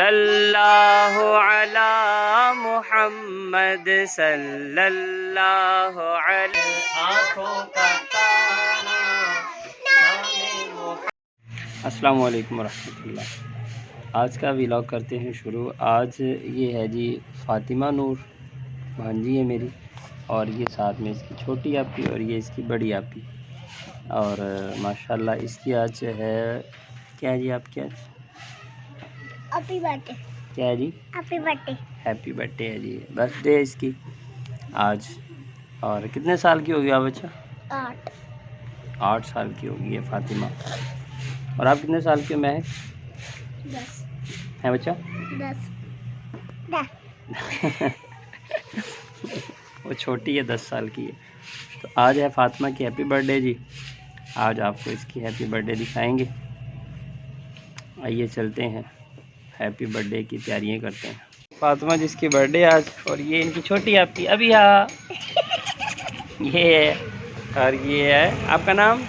सल्लल्लाहु अला मुहम्मद सल्लल्लाहु अलैहि आँखों का तारा। अस्सलामु अलैकुम रहमतुल्लाह। आज का व्लॉग करते हैं शुरू। आज ये है जी फ़ातिमा नूर, भांजी है मेरी, और ये साथ में इसकी छोटी आपी और ये इसकी बड़ी आपी। और माशाल्लाह इसकी आज है क्या है जी, आप क्या हैप्पी बर्थडे, क्या है जी, हैप्पी बर्थडे, हैप्पी बर्थडे है जी, बर्थडे है इसकी आज। और कितने साल की होगी आप बच्चा? 8 साल की होगी ये फ़ातिमा। और आप कितने साल के हो महक? 10 है बच्चा? 10 वो छोटी है, 10 साल की है। तो आज है फ़ातिमा की हैप्पी बर्थडे जी। आज आपको इसकी हैप्पी बर्थडे दिखाएंगे। आइए चलते हैं, हैप्पी बर्थडे की तैयारियां करते हैं। फ़ातिमा जिसकी बर्थडे आज, और ये इनकी छोटी आपकी अभी ये है, और ये है आपका नाम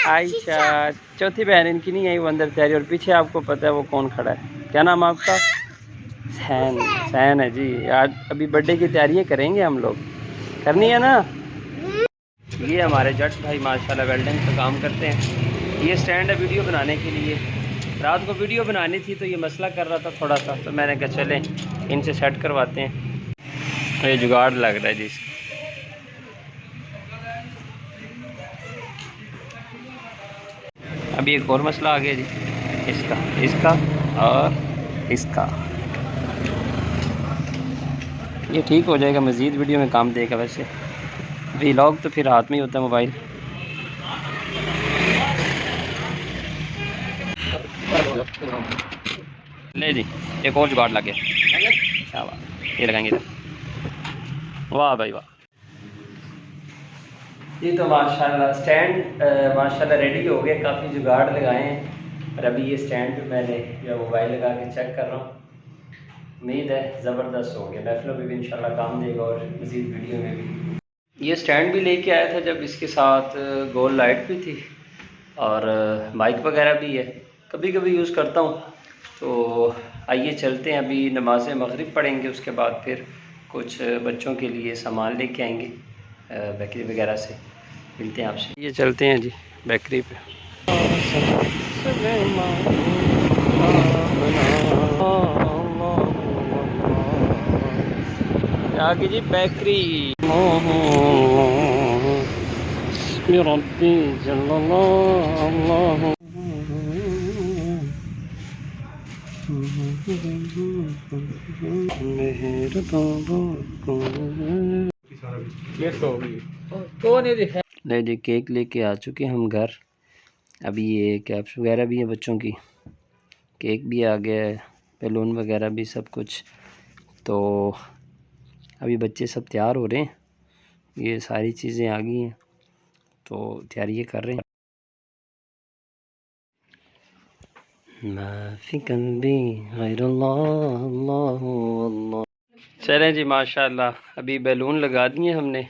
आयशा। चौथी बहन इनकी नहीं आई, वो अंदर तैयारी। और पीछे आपको पता है वो कौन खड़ा है, क्या नाम आपका? सैन है जी। आज अभी बर्थडे की तैयारियां करेंगे हम लोग, करनी है ना। ये हमारे जट भाई माशाल्लाह वेल्डिंग का काम करते हैं। ये स्टैंड है वीडियो बनाने के लिए। रात को वीडियो बनानी थी तो ये मसला कर रहा था थोड़ा सा, तो मैंने कहा चलें इनसे सेट करवाते हैं। तो ये जुगाड़ लग रहा है जी। अभी एक और मसला आ गया जी, इसका और इसका। ये ठीक हो जाएगा, मज़ीद वीडियो में काम देगा। वैसे व्लॉग तो फिर हाथ में ही होता है मोबाइल। ले जी, एक और जुगाड़ लग गया। क्या बात, ये लगाएंगे इधर। वाह भाई वाह। ये तो माशाल्लाह स्टैंड माशाल्लाह रेडी हो गए, काफ़ी जुगाड़ लगाए हैं। और अभी ये स्टैंड पे मैंने जो मोबाइल लगा के चेक कर रहा हूँ। उम्मीद है ज़बरदस्त हो गया, महफिलों में भी इंशाल्लाह काम देगा और मज़ीद वीडियो में भी। ये स्टैंड भी लेके आया था जब इसके साथ गोल लाइट भी थी और माइक वगैरह भी है, कभी कभी यूज़ करता हूँ। तो आइए चलते हैं, अभी नमाज़ मगरिब पढ़ेंगे, उसके बाद फिर कुछ बच्चों के लिए सामान लेके आएंगे बेकरी वगैरह से। मिलते हैं आपसे। ये चलते हैं जी बेकरी पे। आगे जी बेकरी। ले जी केक लेके आ चुके हम घर। अभी ये कैप्स वगैरह भी है बच्चों की, केक भी आ गया है, बैलून वगैरह भी, सब कुछ। तो अभी बच्चे सब तैयार हो रहे हैं, ये सारी चीज़ें आ गई हैं तो तैयारी कर रहे हैं। चलें जी माशाल्लाह, अभी बैलून लगा दिए हमने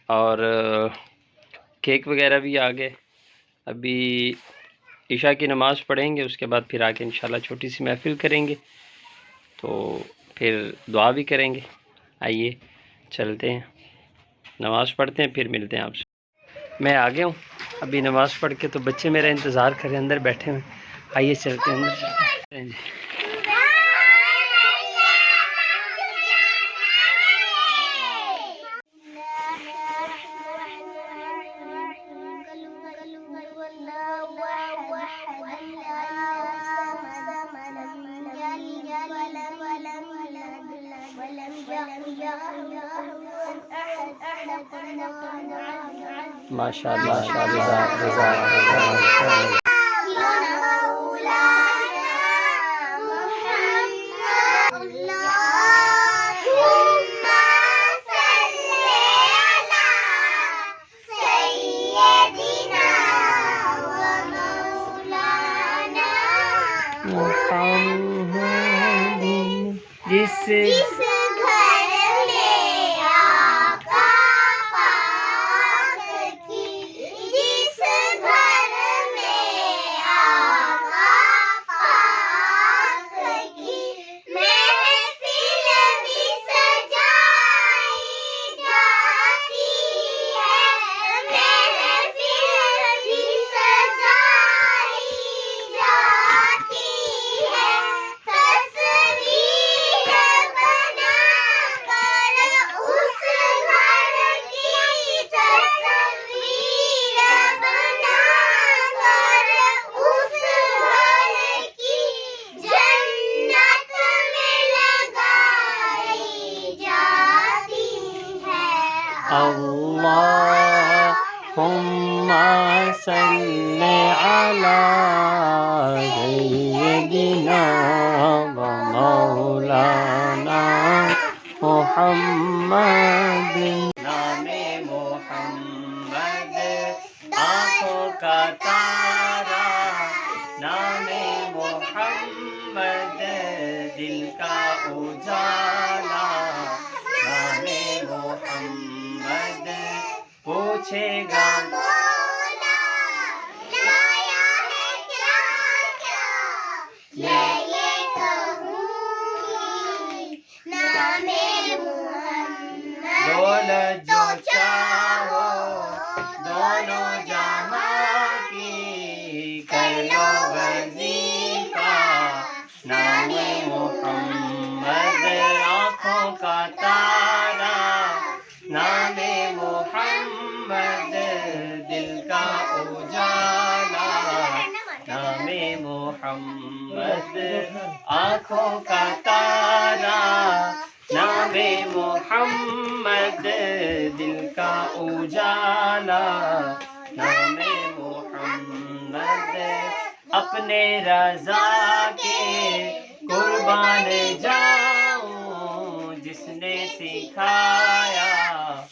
और केक वगैरह भी आ गए। अभी इशा की नमाज़ पढ़ेंगे, उसके बाद फिर आके इंशाल्लाह छोटी सी महफिल करेंगे, तो फिर दुआ भी करेंगे। आइए चलते हैं, नमाज़ पढ़ते हैं, फिर मिलते हैं आपसे। मैं आ गया हूँ अभी नमाज़ पढ़ के, तो बच्चे मेरा इंतज़ार करें अंदर बैठे हुए। आइए चलते हैं अंदर चलते हैं जी। माशाल्लाह जिस घर में आका पाक की, जिस घर में आका पाक की अल्लाहुम्मा सल्ली अला सय्यिदिना व मौलाना मुहम्मद। नामे मोहम्मद आँखों का तारा, नामे मोहम्मद दिल का उजाला, नामे मोहम्मद पूछेगा मौला लाया है क्या क्या, मैं ये कहूँगी नामे मोहम्मद। दौलत जो चाहो दोनों जहां की, कर लो वजीफा नामे मोहम्मद आँखों का तारा, नामे मोहम्मद दिल का उजाला, नामे मोहम्मद आँखों का तारा, नामे मोहम्मद दिल का उजाला, नामे मोहम्मद अपने रज़ा के कुर्बान जाऊं जिसने सिखाया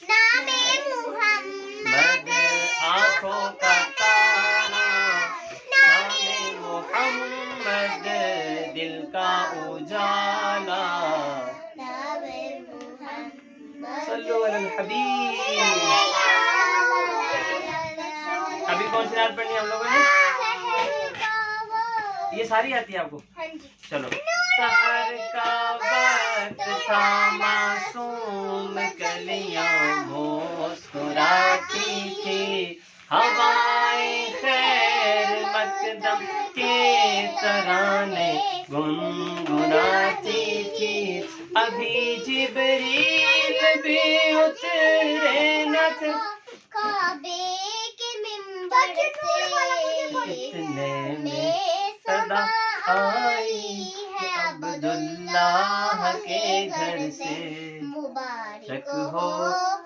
नामे मोहम्मद आँखों का तारा, नामे मोहम्मद दिल का उजाला। नामे मोहम्मद। सल्लु अलल हबीब। अभी कौन सी रात पढ़नी है हम लोगों ने? ये सारी आती है आपको? हाँ जी। चलो। सहर का वक्त था, मासूम कलियां मुस्कुराती थी, हवाएं खैर मकदम के तराने गुनगुनाती थी, अभी जिब्रील भी उतरे न थे काबे के मिंबर से, इतने में सदा आई है अब्दुल्लाह के घर से, मुबारक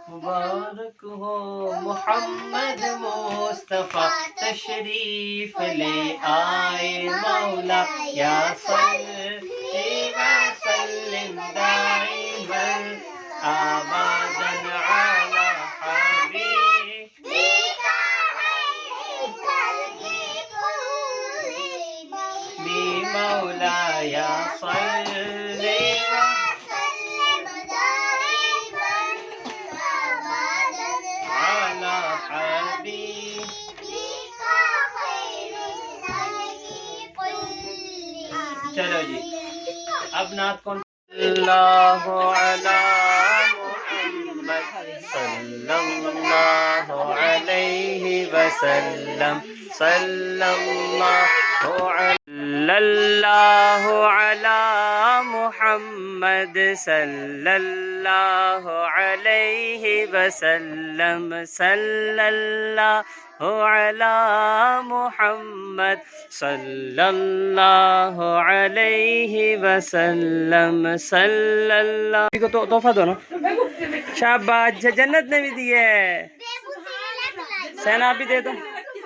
मुबारक हो मोहम्मद मुस्तफ़ा तशरीफ ले आए मौला, या सल्ली व सल्लिम दाइमन आबादन अला हबीबिका बी मौला, या सल्ली व अला हबीबिका। चलो जी, अब नात कौन? सल्लल्लाहु अला मुहम्मद सल्लल्लाहु अलैहि वसल्लम, सल्लल्लाहु अला मुहम्मद सल्लल्लाहु अलैहि वसल्लम, सल्लल्लाहु अला मुहम्मद सल्लल्लाहु अलैहि वसल्लम, सल्लल्लाहु को तो तोहफा दो ना। शाबाश, जन्नत ने भी दी है। सहना भी दे दो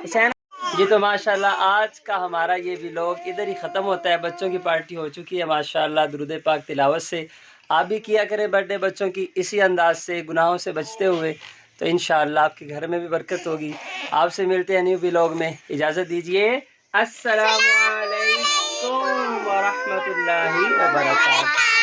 सहना जी। तो माशाल्लाह आज का हमारा ये व्लॉग इधर ही ख़त्म होता है। बच्चों की पार्टी हो चुकी है माशाल्लाह, दुरूद पाक तिलावत से। आप भी किया करें बर्थडे बच्चों की इसी अंदाज से, गुनाहों से बचते हुए, तो इंशाल्लाह आपके घर में भी बरकत होगी। आपसे मिलते हैं न्यू व्लॉग में, इजाज़त दीजिए। अस्सलामु अलैकुम व रहमतुल्लाहि व बरकातहू।